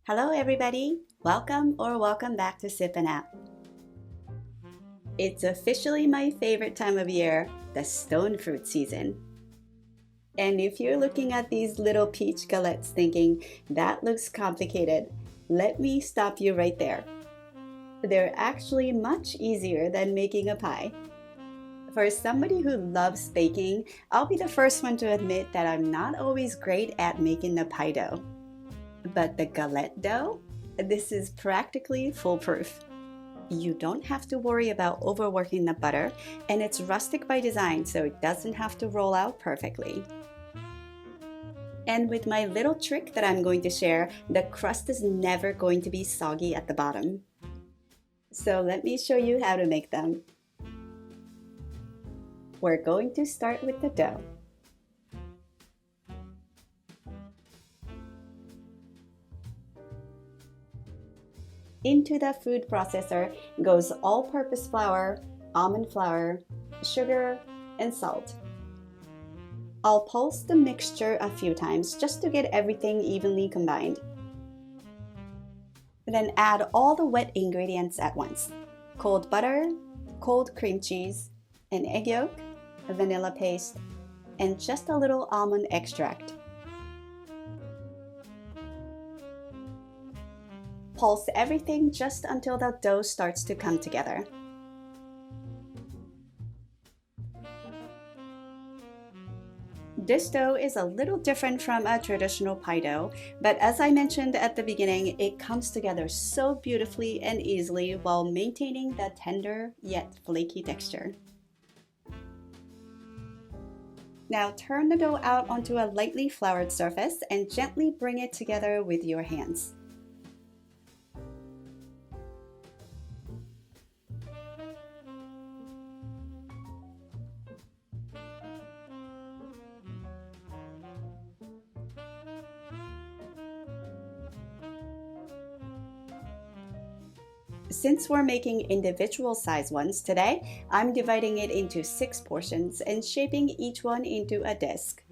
Hello everybody! Welcome back to Sip and App. It's officially my favorite time of year, the stone fruit season. And if you're looking at these little peach galettes thinking, that looks complicated, let me stop you right there. They're actually much easier than making a pie. For somebody who loves baking, I'll be the first one to admit that I'm not always great at making the pie dough. But the galette dough? This is practically foolproof. You don't have to worry about overworking the butter, and it's rustic by design so it doesn't have to roll out perfectly. And with my little trick that I'm going to share, the crust is never going to be soggy at the bottom. So let me show you how to make them. We're going to start with the dough. Into the food processor goes all-purpose flour, almond flour, sugar, and salt. I'll pulse the mixture a few times just to get everything evenly combined. Then add all the wet ingredients at once: cold butter, cold cream cheese, an egg yolk, a vanilla paste, and just a little almond extract. Pulse everything just until the dough starts to come together. This dough is a little different from a traditional pie dough, but as I mentioned at the beginning, it comes together so beautifully and easily while maintaining the tender yet flaky texture. Now turn the dough out onto a lightly floured surface and gently bring it together with your hands. Since we're making individual size ones today, I'm dividing it into 6 portions and shaping each one into a disc.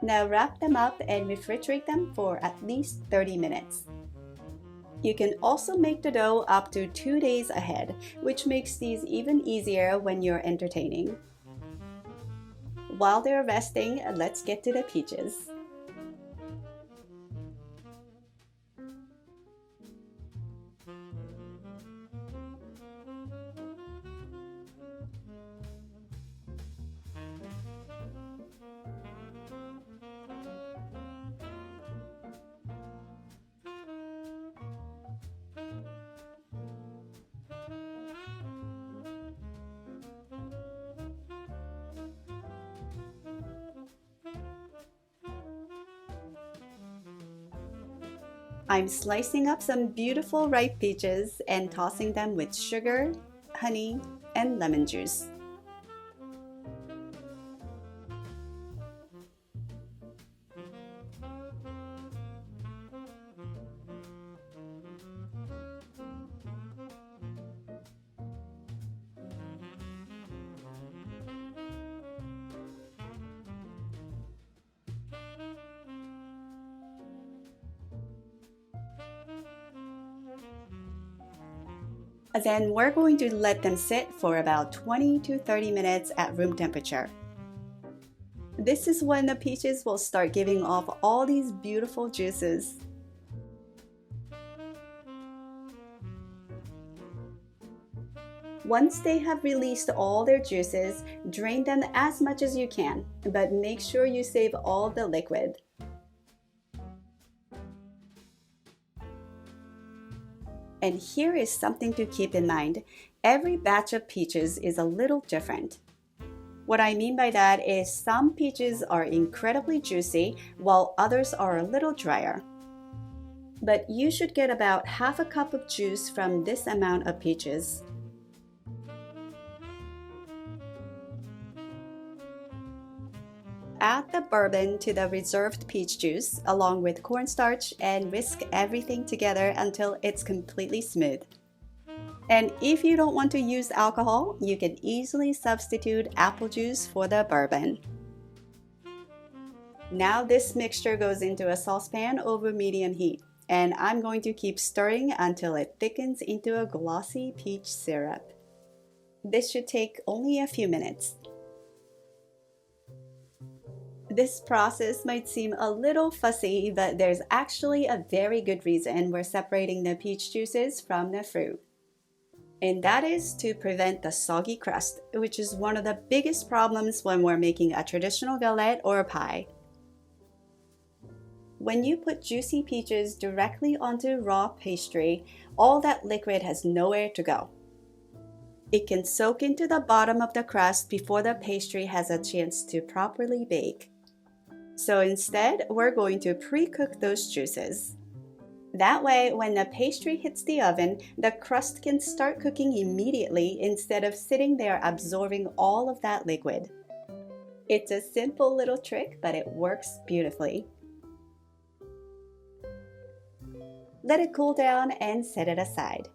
Now wrap them up and refrigerate them for at least 30 minutes. You can also make the dough up to 2 days ahead, which makes these even easier when you're entertaining. While they're resting, let's get to the peaches. I'm slicing up some beautiful ripe peaches and tossing them with sugar, honey, and lemon juice. Then we're going to let them sit for about 20 to 30 minutes at room temperature. This is when the peaches will start giving off all these beautiful juices. Once they have released all their juices, drain them as much as you can, but make sure you save all the liquid. And here is something to keep in mind. Every batch of peaches is a little different. What I mean by that is some peaches are incredibly juicy while others are a little drier. But you should get about half a cup of juice from this amount of peaches. Add the bourbon to the reserved peach juice along with cornstarch and whisk everything together until it's completely smooth. And if you don't want to use alcohol, you can easily substitute apple juice for the bourbon. Now this mixture goes into a saucepan over medium heat, and I'm going to keep stirring until it thickens into a glossy peach syrup. This should take only a few minutes. This process might seem a little fussy, but there's actually a very good reason we're separating the peach juices from the fruit. And that is to prevent the soggy crust, which is one of the biggest problems when we're making a traditional galette or a pie. When you put juicy peaches directly onto raw pastry, all that liquid has nowhere to go. It can soak into the bottom of the crust before the pastry has a chance to properly bake. So instead, we're going to pre-cook those juices. That way, when the pastry hits the oven, the crust can start cooking immediately instead of sitting there absorbing all of that liquid. It's a simple little trick, but it works beautifully. Let it cool down and set it aside.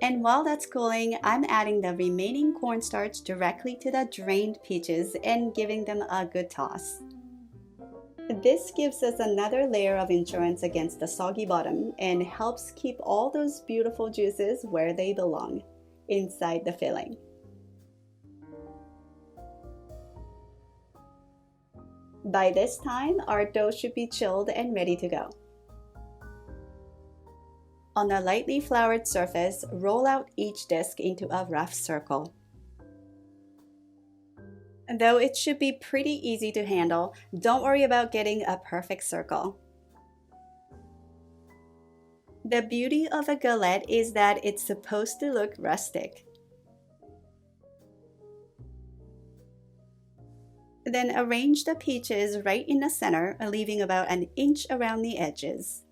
And while that's cooling, I'm adding the remaining cornstarch directly to the drained peaches and giving them a good toss. This gives us another layer of insurance against the soggy bottom and helps keep all those beautiful juices where they belong, inside the filling. By this time, our dough should be chilled and ready to go. On a lightly floured surface, roll out each disc into a rough circle. Though it should be pretty easy to handle, don't worry about getting a perfect circle. The beauty of a galette is that it's supposed to look rustic. Then arrange the peaches right in the center, leaving about an inch around the edges.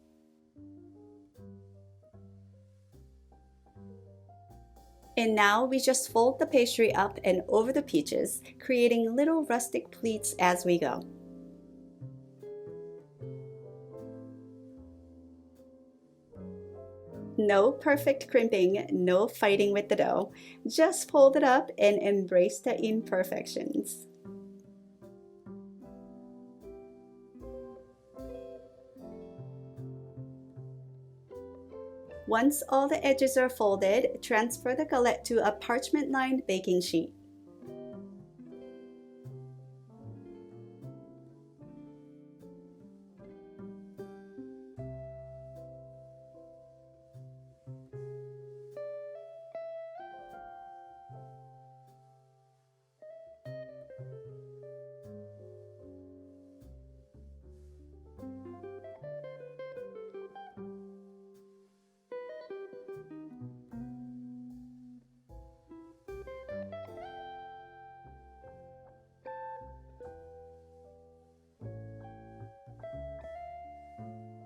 And now we just fold the pastry up and over the peaches, creating little rustic pleats as we go. No perfect crimping, no fighting with the dough. Just fold it up and embrace the imperfections. Once all the edges are folded, transfer the galette to a parchment-lined baking sheet.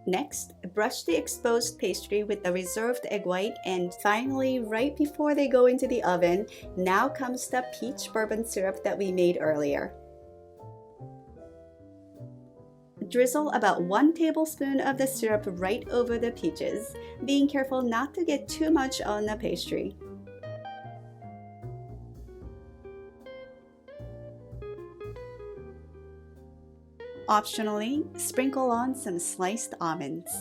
Next, brush the exposed pastry with the reserved egg white, and finally, right before they go into the oven, now comes the peach bourbon syrup that we made earlier. Drizzle about 1 tablespoon of the syrup right over the peaches, being careful not to get too much on the pastry. Optionally, sprinkle on some sliced almonds.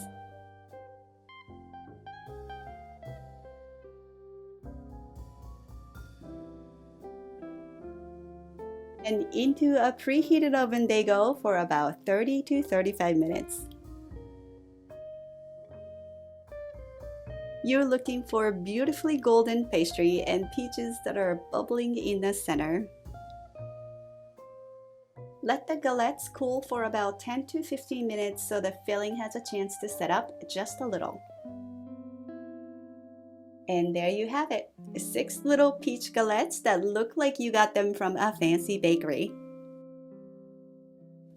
And into a preheated oven they go for about 30 to 35 minutes. You're looking for beautifully golden pastry and peaches that are bubbling in the center. Let the galettes cool for about 10 to 15 minutes so the filling has a chance to set up just a little. And there you have it, 6 little peach galettes that look like you got them from a fancy bakery.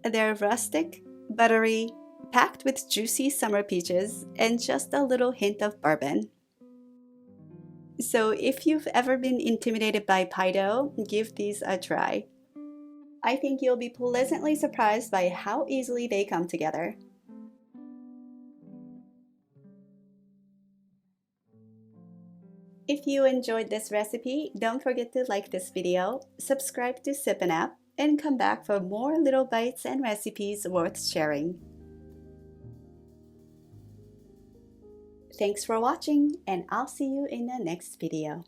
They're rustic, buttery, packed with juicy summer peaches, and just a little hint of bourbon. So if you've ever been intimidated by pie dough, give these a try. I think you'll be pleasantly surprised by how easily they come together. If you enjoyed this recipe, don't forget to like this video, subscribe to Sippin' App, and come back for more little bites and recipes worth sharing. Thanks for watching, and I'll see you in the next video.